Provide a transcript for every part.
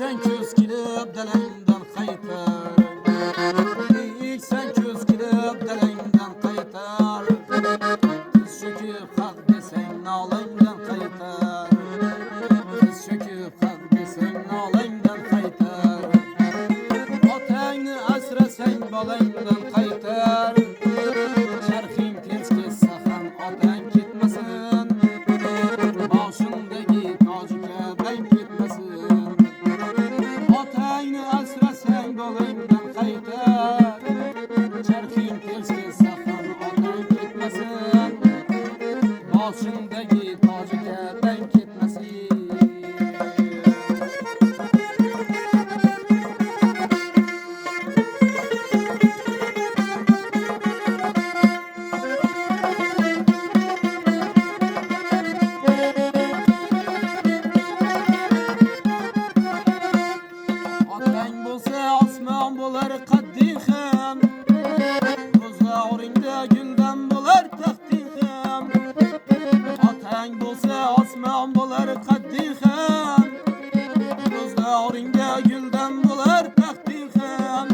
sen köz kilib dalangdan qaytar. Sen köz kilib dalangdan qaytar. Tiz cho'kib haq desang nolangdan qaytar. Tiz cho'kib haq desang nolangdan qaytar. Otangni asrasang bolangdan qaytar. Charxing tez ketsa ham otang ketmasin. Boshingdagi tojga bang ketmasin. Otangni asrasang bolangdan qaytar. Charxing tez ketsa ham otang ketmasin. Boshingdagi tojga bang ketmasin. Otang bo'lsa osmon bo'lar qadding ham. Ko'zlaringda guldan bo'lar taxting ham. Otang bo'lsa osmon bo'lar qadding ham. Ko'zlaringda guldan bo'lar taxting ham.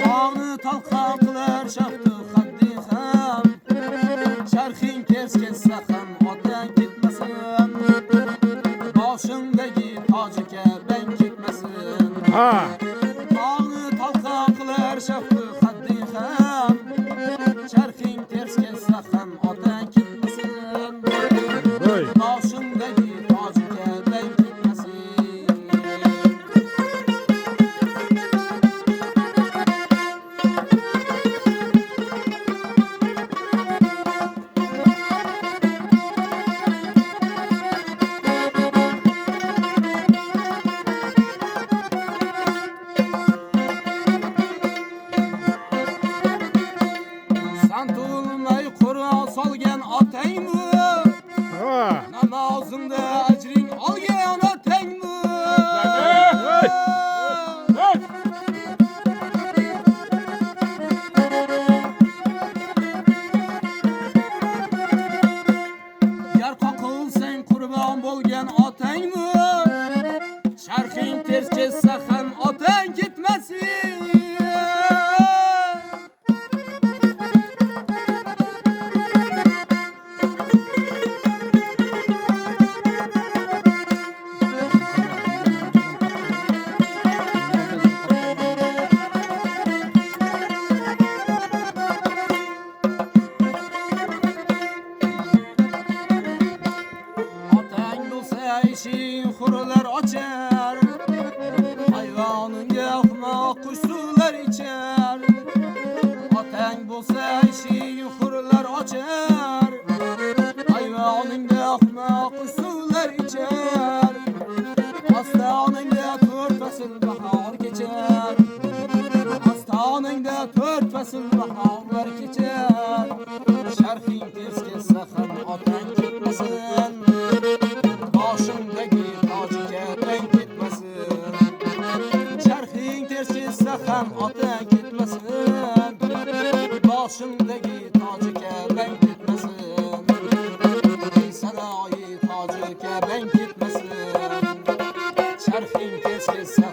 Tog'ni talqon qilar shahdu qadding ham. Charxing tez ketsa ham otang ketmasin. Boshingdagi tojga bang ketmasin. Tog'ni talqon qilar shahdu qadding ham. Charxing tez ketsa ham otang ketmasin. Boshingdagi tojga bang ketmasin. Santulmay Qur'on solgan otangmi? Namozingda ajring olgan otangmi? Gar qoqilsang qurbon bo'lgan otangmi? Charxing tez ketsa ham otang ketmasin. Otang bo'lsa eshik hurlar ochar. Hayvoningga ahmoq qush suvlar ichar. Otang bo'lsa eshik hurlar ochar. Hayvoningga ahmoq qush suvlar ichar. Ostoningda to'rt fasl bahor kechar. Ostoningda to'rt fasl bahorlar kechar. Charxing tez ketsa ham otang ketmasin. Boshingdagi tojga bang ketmasin. Charxing tez ketsa ham otang ketmasin. Boshingdagi tojga bang ketmasin. Sadoyi tojga bang ketmasin. Charxing tez ketsa